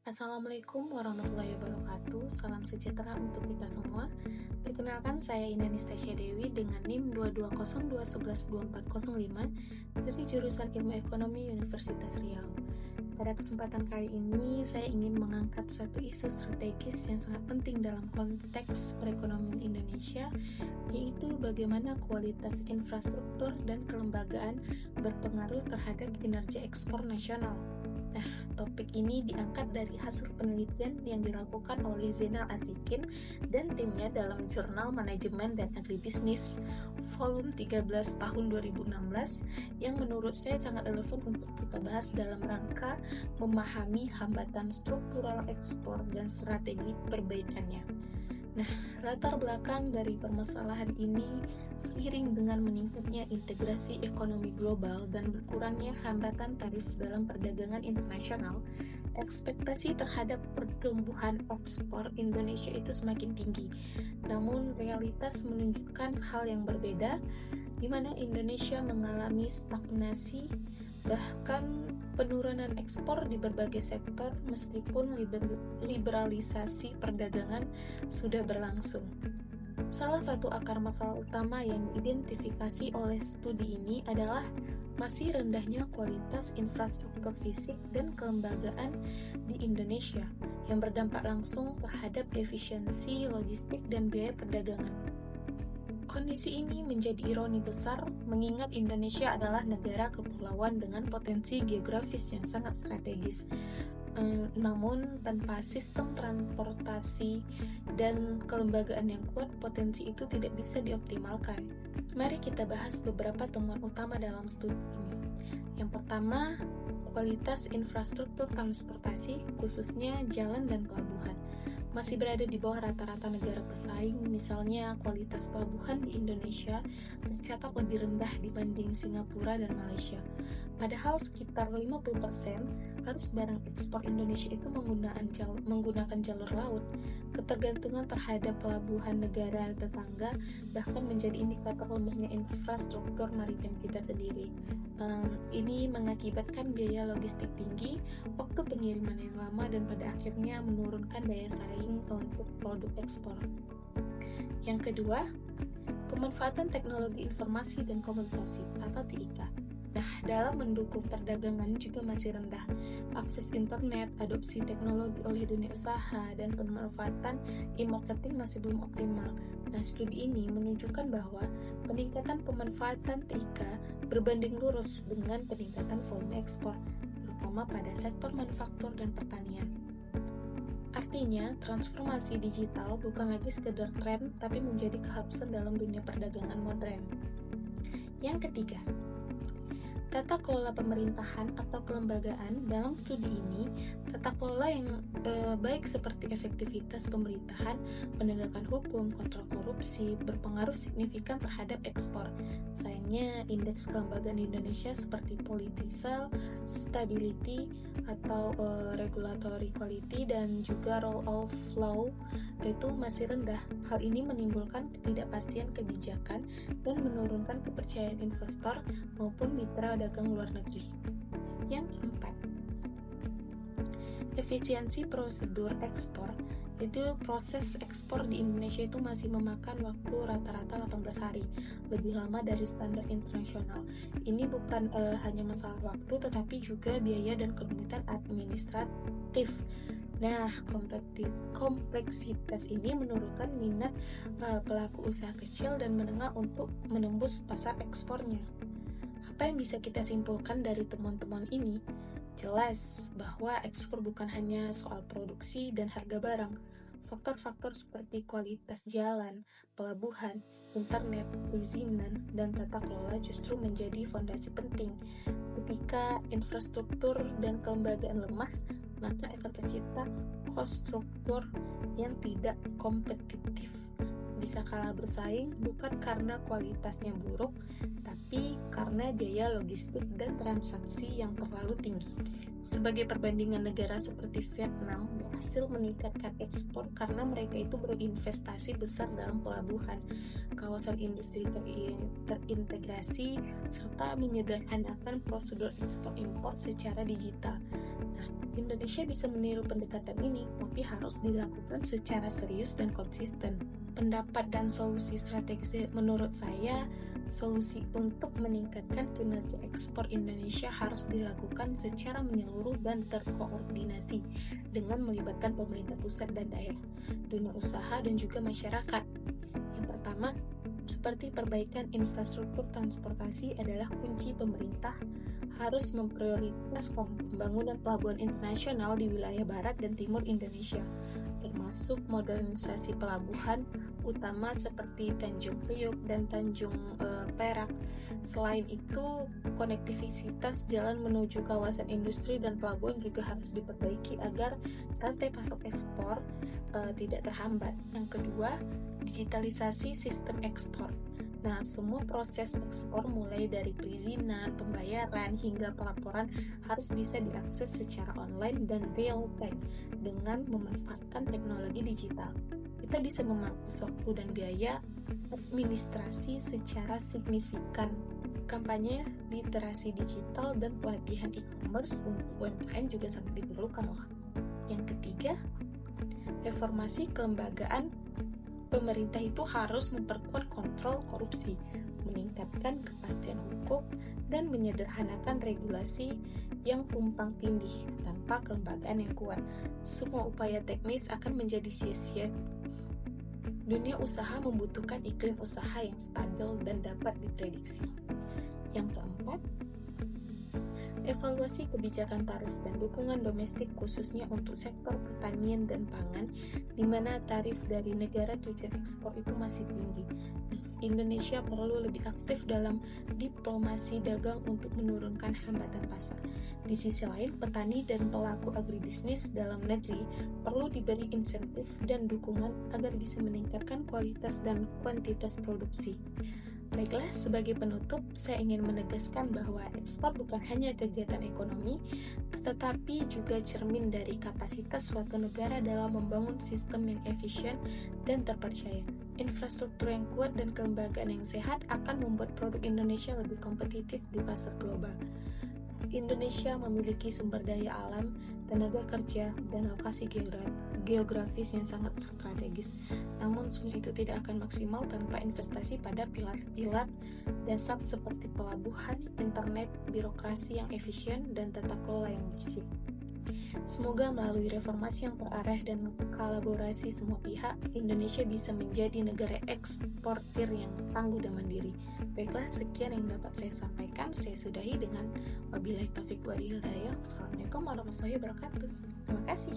Assalamualaikum warahmatullahi wabarakatuh. Salam sejahtera untuk kita semua. Perkenalkan, saya Inani Stasia Dewi dengan NIM 22021121405 dari jurusan Ilmu Ekonomi Universitas Riau. Pada kesempatan kali ini, saya ingin mengangkat satu isu strategis yang sangat penting dalam konteks perekonomian Indonesia, yaitu bagaimana kualitas infrastruktur dan kelembagaan berpengaruh terhadap kinerja ekspor nasional. Nah, topik ini diangkat dari hasil penelitian yang dilakukan oleh Zainal Asikin dan timnya dalam jurnal Manajemen dan Agribisnis volume 13 tahun 2016 yang menurut saya sangat relevan untuk kita bahas dalam rangka memahami hambatan struktural ekspor dan strategi perbaikannya. Nah, latar belakang dari permasalahan ini seiring dengan meningkatnya integrasi ekonomi global dan berkurangnya hambatan tarif dalam perdagangan internasional, ekspektasi terhadap pertumbuhan ekspor Indonesia itu semakin tinggi. Namun, realitas menunjukkan hal yang berbeda, di mana Indonesia mengalami stagnasi, bahkan penurunan ekspor di berbagai sektor meskipun liberalisasi perdagangan sudah berlangsung. Salah satu akar masalah utama yang diidentifikasi oleh studi ini adalah masih rendahnya kualitas infrastruktur fisik dan kelembagaan di Indonesia yang berdampak langsung terhadap efisiensi logistik dan biaya perdagangan. Kondisi ini menjadi ironi besar mengingat Indonesia adalah negara kepulauan dengan potensi geografis yang sangat strategis. Namun tanpa sistem transportasi dan kelembagaan yang kuat, potensi itu tidak bisa dioptimalkan. Mari kita bahas beberapa temuan utama dalam studi ini. Yang pertama, kualitas infrastruktur transportasi, khususnya jalan dan pelabuhan, masih berada di bawah rata-rata negara pesaing. Misalnya, kualitas pelabuhan di Indonesia tercatat lebih rendah dibanding Singapura dan Malaysia. Padahal sekitar 50% harus barang ekspor Indonesia itu menggunakan jalur laut. Ketergantungan terhadap pelabuhan negara tetangga bahkan menjadi indikator lemahnya infrastruktur maritim kita sendiri. Ini mengakibatkan biaya logistik tinggi, waktu pengiriman yang lama, dan pada akhirnya menurunkan daya saing untuk produk ekspor. Yang kedua, pemanfaatan teknologi informasi dan komunikasi atau TIK. Nah, dalam mendukung perdagangan juga masih rendah. Akses internet, adopsi teknologi oleh dunia usaha, dan pemanfaatan e-marketing masih belum optimal. Nah, studi ini menunjukkan bahwa peningkatan pemanfaatan TIK berbanding lurus dengan peningkatan volume ekspor, terutama pada sektor manufaktur dan pertanian. Artinya, transformasi digital bukan lagi sekedar tren, tapi menjadi keharusan dalam dunia perdagangan modern. Yang ketiga, tata kelola pemerintahan atau kelembagaan. Dalam studi ini, tata kelola yang baik seperti efektivitas pemerintahan, penegakan hukum, kontrol korupsi berpengaruh signifikan terhadap ekspor. Sayangnya, indeks kelembagaan di Indonesia seperti political stability atau regulatory quality dan juga rule of law itu masih rendah. Hal ini menimbulkan ketidakpastian kebijakan dan menurunkan kepercayaan investor maupun mitra dagang luar negeri. Yang keempat, efisiensi prosedur ekspor. Itu proses ekspor di Indonesia itu masih memakan waktu rata-rata 18 hari, lebih lama dari standar internasional. Ini bukan hanya masalah waktu, tetapi juga biaya dan kerumitan administratif. Nah, kompleksitas ini menurunkan minat pelaku usaha kecil dan menengah untuk menembus pasar ekspornya. Apa yang bisa kita simpulkan dari temuan-temuan ini? Jelas bahwa ekspor bukan hanya soal produksi dan harga barang. Faktor-faktor seperti kualitas jalan, pelabuhan, internet, perizinan, dan tata kelola justru menjadi fondasi penting. Ketika infrastruktur dan kelembagaan lemah, maka akan tercipta cost struktur yang tidak kompetitif. Bisa kalah bersaing bukan karena kualitasnya buruk, tapi karena biaya logistik dan transaksi yang terlalu tinggi. Sebagai perbandingan, negara seperti Vietnam berhasil meningkatkan ekspor karena mereka itu berinvestasi besar dalam pelabuhan, kawasan industri terintegrasi, serta menyederhanakan prosedur ekspor-impor secara digital. Nah, Indonesia bisa meniru pendekatan ini, tapi harus dilakukan secara serius dan konsisten. Pendapat dan solusi strategis menurut saya, solusi untuk meningkatkan kinerja ekspor Indonesia harus dilakukan secara menyeluruh dan terkoordinasi dengan melibatkan pemerintah pusat dan daerah, dunia usaha, dan juga masyarakat. Yang pertama, seperti perbaikan infrastruktur transportasi adalah kunci. Pemerintah harus memprioritaskan pembangunan pelabuhan internasional di wilayah barat dan timur Indonesia, termasuk modernisasi pelabuhan utama seperti Tanjung Priok dan Tanjung Perak. Selain itu, konektivitas jalan menuju kawasan industri dan pelabuhan juga harus diperbaiki agar rantai pasok ekspor tidak terhambat. Yang kedua, digitalisasi sistem ekspor. Nah, semua proses ekspor mulai dari perizinan, pembayaran, hingga pelaporan harus bisa diakses secara online dan real time dengan memanfaatkan teknologi digital. Kita bisa memangkas waktu dan biaya administrasi secara signifikan. Kampanye literasi digital dan pelatihan e-commerce untuk UMKM juga sangat diperlukan loh. Yang ketiga, reformasi kelembagaan. Pemerintah itu harus memperkuat kontrol korupsi, meningkatkan kepastian hukum, dan menyederhanakan regulasi yang tumpang tindih. Tanpa kelembagaan yang kuat, semua upaya teknis akan menjadi sia-sia. Dunia usaha membutuhkan iklim usaha yang stabil dan dapat diprediksi. Yang keempat, evaluasi kebijakan tarif dan dukungan domestik khususnya untuk sektor pertanian dan pangan, di mana tarif dari negara tujuan ekspor itu masih tinggi. Indonesia perlu lebih aktif dalam diplomasi dagang untuk menurunkan hambatan pasar. Di sisi lain, petani dan pelaku agribisnis dalam negeri perlu diberi insentif dan dukungan agar bisa meningkatkan kualitas dan kuantitas produksi. Baiklah, sebagai penutup, saya ingin menegaskan bahwa ekspor bukan hanya kegiatan ekonomi, tetapi juga cermin dari kapasitas suatu negara dalam membangun sistem yang efisien dan terpercaya. Infrastruktur yang kuat dan kelembagaan yang sehat akan membuat produk Indonesia lebih kompetitif di pasar global. Indonesia memiliki sumber daya alam, tenaga kerja, dan lokasi geografis yang sangat strategis. Namun semua itu tidak akan maksimal tanpa investasi pada pilar-pilar dasar seperti pelabuhan, internet, birokrasi yang efisien, dan tata kelola yang bersih. Semoga melalui reformasi yang terarah dan kolaborasi semua pihak, Indonesia bisa menjadi negara eksportir yang tangguh dan mandiri. Baiklah, sekian yang dapat saya sampaikan. Saya sudahi dengan wabillahi taufiq wal hidayah. Assalamualaikum warahmatullahi wabarakatuh. Terima kasih.